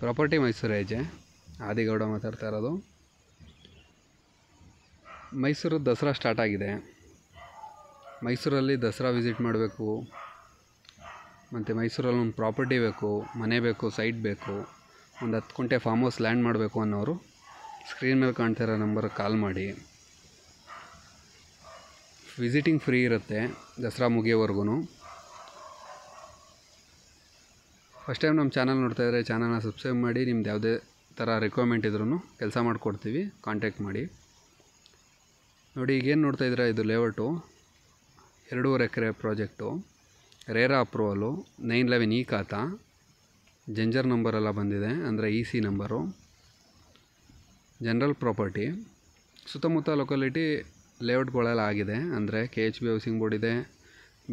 Property Mysuru ಏಜೆ ಆದಿಗೌಡ ಮಾತಾಡ್ತಾ ಇರೋದು. Mysuru Dasara start ಆಗಿದೆ. ಮೈಸೂರಲ್ಲಿ ದಸರಾ ವಿಸಿಟ್ ಮಾಡಬೇಕು, ಮತ್ತು ಮೈಸೂರಲ್ಲಿ ಒಂದು ಪ್ರಾಪರ್ಟಿ ಬೇಕು, ಮನೆ ಬೇಕು, ಸೈಟ್ ಬೇಕು, ಒಂದು 10 ಗುಂಟೆ ಫಾರ್ಮ್ ಹೌಸ್ ಲ್ಯಾಂಡ್ ಮಾಡಬೇಕು ಅನ್ನೋರು ಸ್ಕ್ರೀನ್ ಮೇಲೆ ಕಾಣ್ತಾ ಇರೋ ನಂಬರ್ಗೆ ಕಾಲ್ ಮಾಡಿ. ವಿಸಿಟಿಂಗ್ ಫ್ರೀ ಇರುತ್ತೆ ದಸರಾ ಮುಗಿಯೋವರೆಗೂ. ಫಸ್ಟ್ ಟೈಮ್ ನಮ್ಮ ಚಾನಲ್ ನೋಡ್ತಾ ಇದ್ದರೆ ಚಾನಲ್ನ ಸಬ್ಸ್ಕ್ರೈಬ್ ಮಾಡಿ. ನಿಮ್ದು ಯಾವುದೇ ಥರ ರಿಕ್ವೈರ್ಮೆಂಟ್ ಇದ್ರೂ ಕೆಲಸ ಮಾಡಿಕೊಡ್ತೀವಿ, ಕಾಂಟ್ಯಾಕ್ಟ್ ಮಾಡಿ. ನೋಡಿ, ಈಗೇನು ನೋಡ್ತಾ ಇದ್ದೀರಾ, ಇದು ಲೇಔಟು 2.5 ಎಕರೆ ಪ್ರಾಜೆಕ್ಟು. ರೇರಾ ಅಪ್ರೂವಲು, 911 ಈ ಖಾತಾ, ಜಂಜರ್ ನಂಬರೆಲ್ಲ ಬಂದಿದೆ, ಅಂದರೆ EC ನಂಬರು. ಜನರಲ್ ಪ್ರಾಪರ್ಟಿ, ಸುತ್ತಮುತ್ತ ಲೊಕಾಲಿಟಿ ಲೇಔಟ್ಗಳೆಲ್ಲ ಆಗಿದೆ, ಅಂದರೆ KHB ಹೌಸಿಂಗ್ ಬೋರ್ಡ್ ಇದೆ,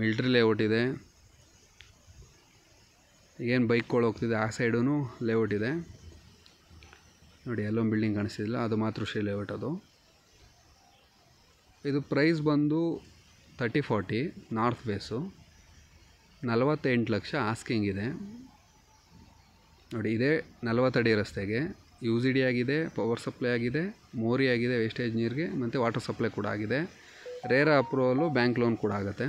ಮಿಲ್ಟ್ರಿ ಲೇಔಟ್ ಇದೆ, ಏನು ಬೈಕ್ಗಳು ಹೋಗ್ತಿದೆ ಆ ಸೈಡೂ ಲೇಔಟ್ ಇದೆ. ನೋಡಿ, ಎಲ್ಲೊಂದು ಬಿಲ್ಡಿಂಗ್ ಕಾಣಿಸ್ತಿಲ್ಲ, ಅದು ಮಾತೃಶ್ರೀ ಲೇಔಟ್. ಅದು ಇದು ಪ್ರೈಸ್ ಬಂದು 30-40 ನಾರ್ತ್ ಫೇಸು, 48 ಲಕ್ಷ ಆಸ್ಕಿಂಗ್ ಇದೆ. ನೋಡಿ, ಇದೇ 40 ಅಡಿ ರಸ್ತೆಗೆ UGD ಆಗಿದೆ, ಪವರ್ ಸಪ್ಲೈ ಆಗಿದೆ, ಮೋರಿ ಆಗಿದೆ ವೇಸ್ಟೇಜ್ ನೀರಿಗೆ, ಮತ್ತು ವಾಟರ್ ಸಪ್ಲೈ ಕೂಡ ಆಗಿದೆ. ರೇರಾ ಅಪ್ರೂವಲು, ಬ್ಯಾಂಕ್ ಲೋನ್ ಕೂಡ ಆಗುತ್ತೆ.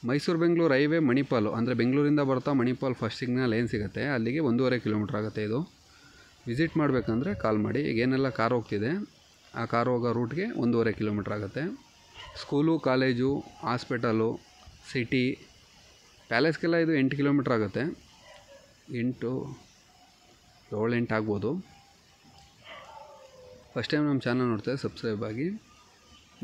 ಮೈಸೂರು ಬೆಂಗಳೂರು ಹೈವೇ ಮಣಿಪಾಲು, ಅಂದರೆ ಬೆಂಗಳೂರಿಂದ ಬರ್ತಾ ಮಣಿಪಾಲ್ ಫಸ್ಟ್ ಸಿಗ್ನಲ್ ಏನು ಸಿಗುತ್ತೆ ಅಲ್ಲಿಗೆ 1.5 ಕಿಲೋಮೀಟ್ರ್ ಆಗುತ್ತೆ. ಇದು ವಿಸಿಟ್ ಮಾಡಬೇಕಂದ್ರೆ ಕಾಲ್ ಮಾಡಿ. ಈಗ ಏನೆಲ್ಲ ಕಾರ್ ಹೋಗ್ತಿದೆ ಆ ಕಾರ್ ಹೋಗೋ ರೂಟ್ಗೆ 1.5 ಕಿಲೋಮೀಟ್ರ್ ಆಗುತ್ತೆ. ಸ್ಕೂಲು, ಕಾಲೇಜು, ಹಾಸ್ಪಿಟಲು, ಸಿಟಿ, ಪ್ಯಾಲೇಸ್ಗೆಲ್ಲ ಇದು 8 ಕಿಲೋಮೀಟ್ರ್ ಆಗುತ್ತೆ. 7-8 ಆಗ್ಬೋದು. ಫಸ್ಟ್ ಟೈಮ್ ನಮ್ಮ ಚಾನಲ್ ನೋಡ್ತಾರೆ, ಸಬ್ಸ್ಕ್ರೈಬ್ ಆಗಿ.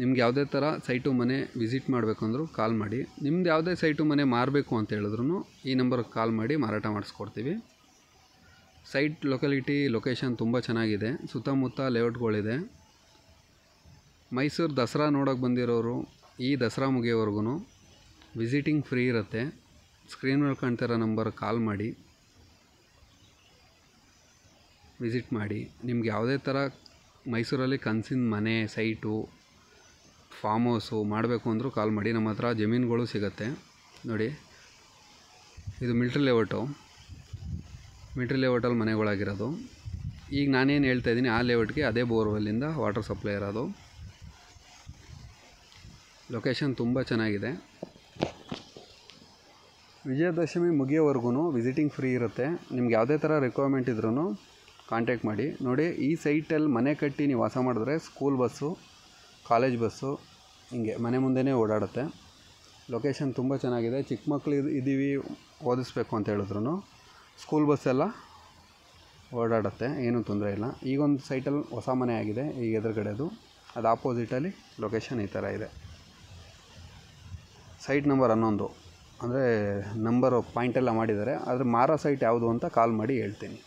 ನಿಮ್ಗೆ ಯಾವುದೇ ಥರ ಸೈಟು ಮನೆ ವಿಸಿಟ್ ಮಾಡಬೇಕಂದ್ರೂ ಕಾಲ್ ಮಾಡಿ. ನಿಮ್ದು ಯಾವುದೇ ಸೈಟು ಮನೆ ಮಾರಬೇಕು ಅಂತ ಹೇಳಿದ್ರು ಈ ನಂಬರ್ಗೆ ಕಾಲ್ ಮಾಡಿ ಮಾರಾಟ ಮಾಡಿಸ್ಕೊಡ್ತೀವಿ. ಸೈಟ್ ಲೊಕೇಶನ್ ತುಂಬ ಚೆನ್ನಾಗಿದೆ, ಸುತ್ತಮುತ್ತ ಲೇಔಟ್ಗಳಿದೆ. ಮೈಸೂರು ದಸರಾ ನೋಡೋಕೆ ಬಂದಿರೋರು ಈ ದಸರಾ ಮುಗಿಯೋವರೆಗೂ ವಿಸಿಟಿಂಗ್ ಫ್ರೀ ಇರುತ್ತೆ. ಸ್ಕ್ರೀನ್ ಮೇಲೆ ಕಾಣ್ತಿರೋ ನಂಬರ್ಗೆ ಕಾಲ್ ಮಾಡಿ ವಿಸಿಟ್ ಮಾಡಿ. ನಿಮ್ಗೆ ಯಾವುದೇ ಥರ ಮೈಸೂರಲ್ಲಿ ಕನಸಿನ ಮನೆ, ಸೈಟು, ಫಾರ್ಮ್ ಹೌಸು ಮಾಡಬೇಕು ಅಂದರೂ ಕಾಲ್ ಮಾಡಿ. ನಮ್ಮ ಹತ್ರ ಜಮೀನುಗಳು ಸಿಗುತ್ತೆ. ನೋಡಿ, ಇದು ಮಿಲ್ಟ್ರಿ ಲೇಔಟು. ಮಿಲ್ಟ್ರಿ ಲೇಔಟಲ್ಲಿ ಮನೆಗಳಾಗಿರೋದು. ಈಗ ನಾನೇನು ಹೇಳ್ತಾ ಇದ್ದೀನಿ ಆ ಲೇಔಟ್ಗೆ ಅದೇ ಬೋರ್ವೆಲ್ಲಿಂದ ವಾಟರ್ ಸಪ್ಲೈ ಇರೋದು. ಲೊಕೇಶನ್ ತುಂಬ ಚೆನ್ನಾಗಿದೆ. ವಿಜಯದಶಮಿ ಮುಗಿಯೋವರೆಗೂ ವಿಸಿಟಿಂಗ್ ಫ್ರೀ ಇರುತ್ತೆ. ನಿಮ್ಗೆ ಯಾವುದೇ ಥರ ರಿಕ್ವೈರ್ಮೆಂಟ್ ಇದ್ರೂ ಕಾಂಟ್ಯಾಕ್ಟ್ ಮಾಡಿ. ನೋಡಿ, ಈ ಸೈಟಲ್ಲಿ ಮನೆ ಕಟ್ಟಿ ನೀವು ವಾಸ ಮಾಡಿದ್ರೆ ಸ್ಕೂಲ್ ಬಸ್ಸು, ಕಾಲೇಜ್ ಬಸ್ಸು ಹಿಂಗೆ ಮನೆ ಮುಂದೆನೇ ಓಡಾಡುತ್ತೆ. ಲೊಕೇಶನ್ ತುಂಬ ಚೆನ್ನಾಗಿದೆ. ಚಿಕ್ಕ ಮಕ್ಕಳು ಇದ್ದೀವಿ ಓದಿಸ್ಬೇಕು ಅಂತ ಹೇಳಿದ್ರು ಸ್ಕೂಲ್ ಬಸ್ಸೆಲ್ಲ ಓಡಾಡುತ್ತೆ, ಏನೂ ತೊಂದರೆ ಇಲ್ಲ. ಈಗೊಂದು ಸೈಟಲ್ಲಿ ಹೊಸ ಮನೆ ಆಗಿದೆ, ಈಗ ಎದುರುಗಡೆದು. ಅದು ಆಪೋಸಿಟಲ್ಲಿ ಲೊಕೇಶನ್ ಈ ಥರ ಇದೆ. ಸೈಟ್ ನಂಬರ್ 11, ಅಂದರೆ ನಂಬರು ಪಾಯಿಂಟೆಲ್ಲ ಮಾಡಿದ್ದಾರೆ. ಆದರೆ ಮಾರೋ ಸೈಟ್ ಯಾವುದು ಅಂತ ಕಾಲ್ ಮಾಡಿ ಹೇಳ್ತೀನಿ.